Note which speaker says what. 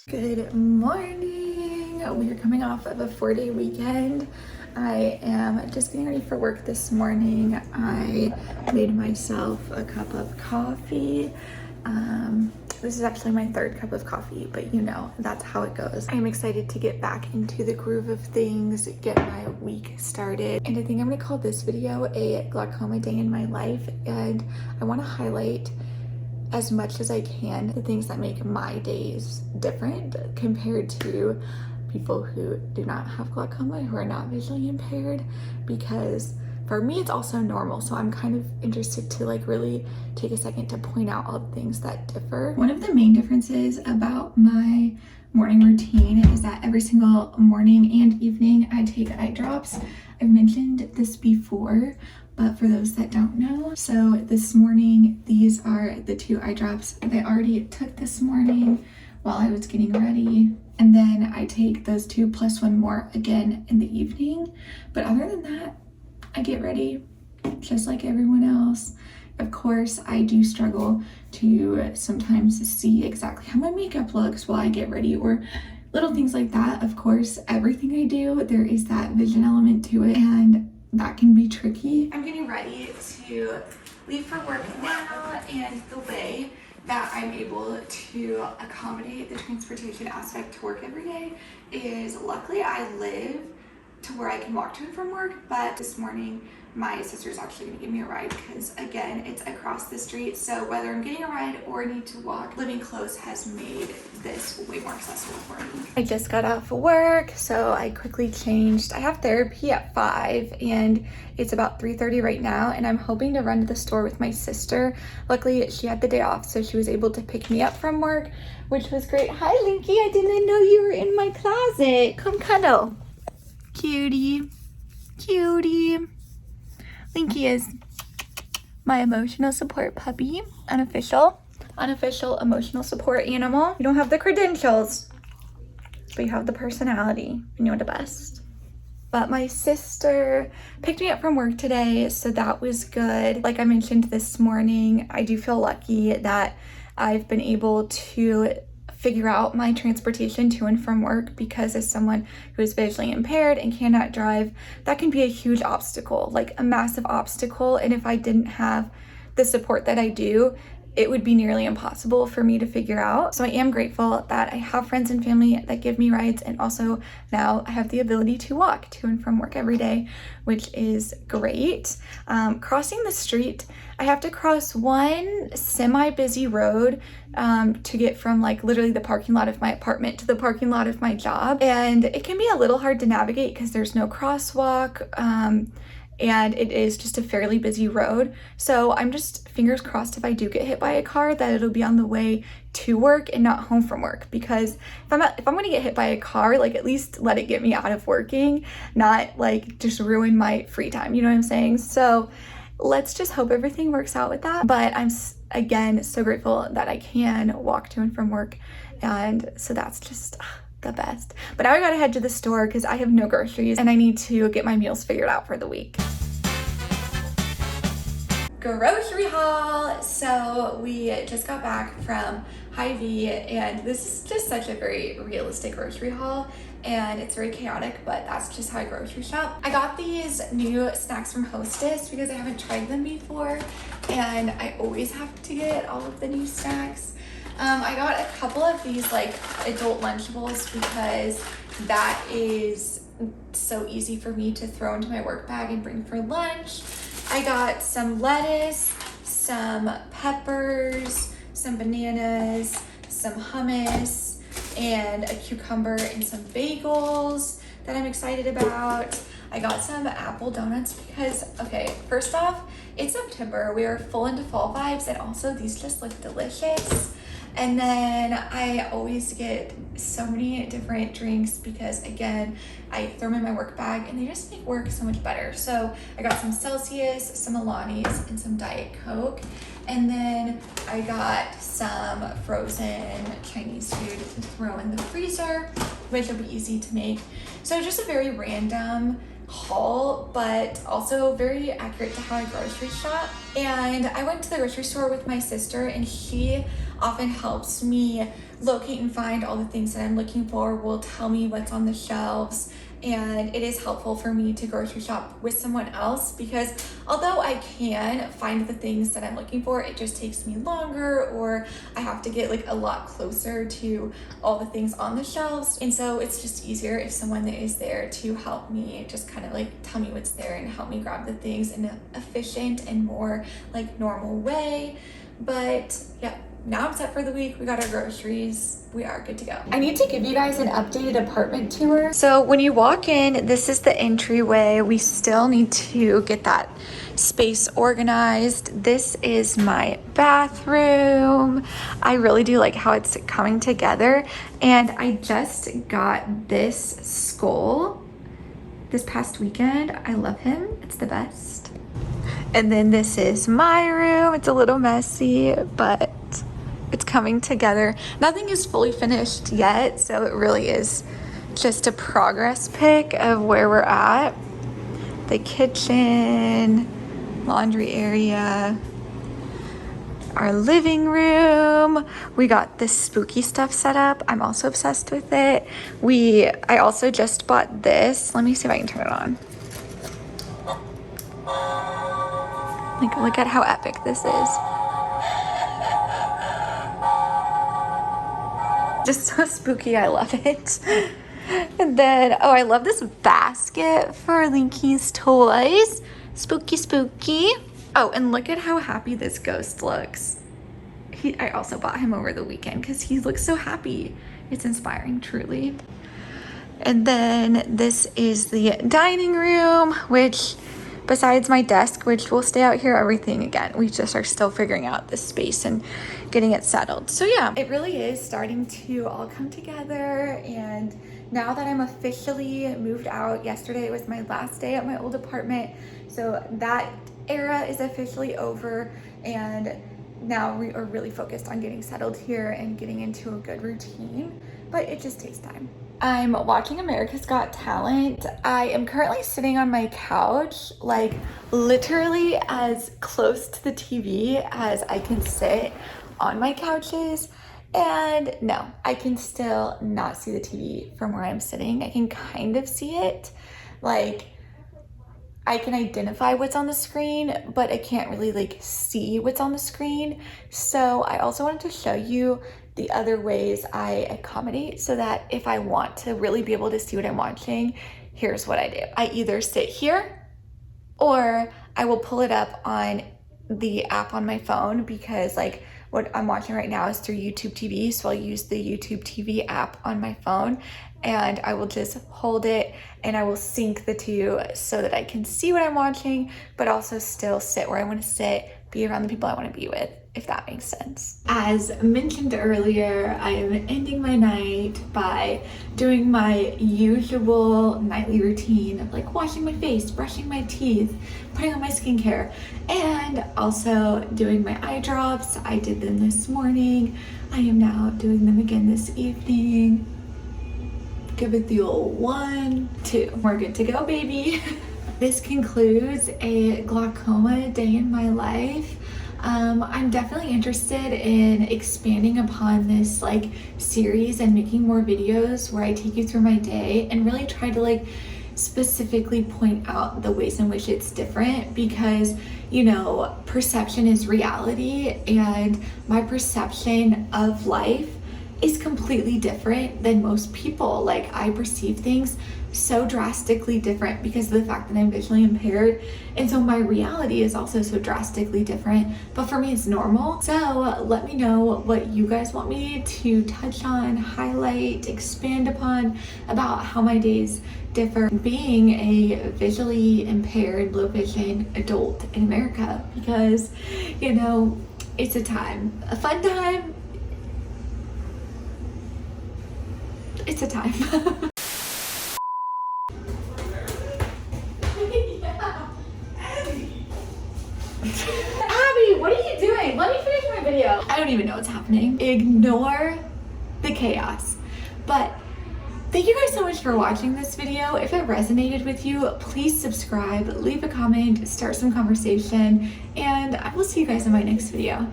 Speaker 1: Good morning. We are coming off of a 4-day weekend. I am just getting ready for work this morning. I made myself a cup of coffee. This is actually my third cup of coffee, but you know, that's how it goes. I'm excited to get back into the groove of things, get my week started. And I think I'm gonna call this video a glaucoma day in my life. And I wanna highlight as much as I can the things that make my days different compared to people who do not have glaucoma, who are not visually impaired, because for me it's also normal. So I'm kind of interested to really take a second to point out all the things that differ. One of the main differences about my morning routine is that every single morning and evening I take eye drops. I've mentioned this before, but for those that don't know, so this morning, these are the 2 eye drops that I already took this morning while I was getting ready. And then I take those 2 plus 1 more again in the evening. But other than that, I get ready just like everyone else. Of course, I do struggle to sometimes see exactly how my makeup looks while I get ready, or little things like that. Of course, everything I do, there is that vision element to it, and that can be tricky. I'm getting ready to leave for work now, and the way that I'm able to accommodate the transportation aspect to work every day is, luckily I live to where I can walk to and from work, but this morning my sister's actually gonna give me a ride because, again, it's across the street. So whether I'm getting a ride or need to walk, living close has made this way more accessible for me. I just got off of work, so I quickly changed. I have therapy at 5 and it's about 3:30 right now, and I'm hoping to run to the store with my sister. Luckily, she had the day off, so she was able to pick me up from work, which was great. Hi, Linky, I didn't know you were in my closet. Come cuddle. Cutie. Cutie. Linky is my emotional support puppy, unofficial emotional support animal. You don't have the credentials, but you have the personality, and you're the best. But my sister picked me up from work today, so that was good. Like I mentioned this morning, I do feel lucky that I've been able to figure out my transportation to and from work, because as someone who is visually impaired and cannot drive, that can be a huge obstacle, like a massive obstacle. And if I didn't have the support that I do, it would be nearly impossible for me to figure out. So I am grateful that I have friends and family that give me rides, and also now I have the ability to walk to and from work every day, which is great. Crossing the street, I have to cross one semi-busy road to get from literally the parking lot of my apartment to the parking lot of my job. And it can be a little hard to navigate because there's no crosswalk. And it is just a fairly busy road. So I'm just fingers crossed if I do get hit by a car that it'll be on the way to work and not home from work. Because if I'm gonna get hit by a car, at least let it get me out of working, not just ruin my free time. You know what I'm saying? So let's just hope everything works out with that. But I'm, again, so grateful that I can walk to and from work. And so that's just the best. But now I gotta head to the store because I have no groceries and I need to get my meals figured out for the week. Grocery haul. So we just got back from Hy-Vee, and this is just such a very realistic grocery haul, and it's very chaotic, but that's just how I grocery shop. I got these new snacks from Hostess because I haven't tried them before, and I always have to get all of the new snacks. I got a couple of these adult Lunchables because that is so easy for me to throw into my work bag and bring for lunch. I got some lettuce, some peppers, some bananas, some hummus, and a cucumber, and some bagels that I'm excited about. I got some apple donuts because, okay, first off, it's September. We are full into fall vibes, and also these just look delicious. And then I always get so many different drinks because, again, I throw them in my work bag and they just make work so much better. So I got some Celsius, some Alani's, and some Diet Coke. And then I got some frozen Chinese food to throw in the freezer, which will be easy to make. So just a very random haul, but also very accurate to how I grocery shop. And I went to the grocery store with my sister, and she often helps me locate and find all the things that I'm looking for, will tell me what's on the shelves. And it is helpful for me to grocery shop with someone else, because although I can find the things that I'm looking for, it just takes me longer, or I have to get like a lot closer to all the things on the shelves. And so it's just easier if someone that is there to help me just kind of like tell me what's there and help me grab the things in an efficient and more like normal way. But yeah, now I'm set for the week. We got our groceries. We are good to go. I need to give you guys an updated apartment tour. So when you walk in, this is the entryway. We still need to get that space organized. This is my bathroom. I really do like how it's coming together. And I just got this skull this past weekend. I love him. It's the best. And then this is my room. It's a little messy, but it's coming together. Nothing is fully finished yet, so it really is just a progress pic of where we're at. The kitchen, laundry area, our living room. We got this spooky stuff set up. I'm also obsessed with it. I also just bought this. Let me see if I can turn it on. Like, look at how epic this is. Just so spooky, I love it. And then, oh, I love this basket for Linky's toys. Spooky, spooky. Oh, and look at how happy this ghost looks. I also bought him over the weekend because he looks so happy. It's inspiring, truly. And then this is the dining room, which besides my desk, which will stay out here, everything again, we just are still figuring out this space and getting it settled. So yeah, it really is starting to all come together. And now that I'm officially moved out, yesterday was my last day at my old apartment, so that era is officially over, and now we are really focused on getting settled here and getting into a good routine, but it just takes time. I'm watching America's Got Talent. I am currently sitting on my couch, like literally as close to the TV as I can sit on my couches. And no, I can still not see the TV from where I'm sitting. I can kind of see it. Like, I can identify what's on the screen, but I can't really like see what's on the screen. So I also wanted to show you the other ways I accommodate, so that if I want to really be able to see what I'm watching, here's what I do. I either sit here, or I will pull it up on the app on my phone, because like what I'm watching right now is through YouTube TV. So I'll use the YouTube TV app on my phone, and I will just hold it and I will sync the two so that I can see what I'm watching, but also still sit where I want to sit, be around the people I want to be with, if that makes sense. As mentioned earlier, I am ending my night by doing my usual nightly routine of like washing my face, brushing my teeth, putting on my skincare, and also doing my eye drops. I did them this morning. I am now doing them again this evening. Give it the old 1, 2. We're good to go, baby. This concludes a glaucoma day in my life. I'm definitely interested in expanding upon this like series and making more videos where I take you through my day and really try to like specifically point out the ways in which it's different, because you know, perception is reality, and my perception of life is completely different than most people. Like, I perceive things so drastically different because of the fact that I'm visually impaired, and so my reality is also so drastically different, but for me it's normal. So let me know what you guys want me to touch on, highlight, expand upon about how my days differ being a visually impaired, low vision adult in America, because you know, it's a fun time. It's a time. Abby, what are you doing? Let me finish my video. I don't even know what's happening. Ignore the chaos. But Thank you guys so much for watching this video. If it resonated with you, please subscribe, leave a comment, start some conversation, and I will see you guys in my next video.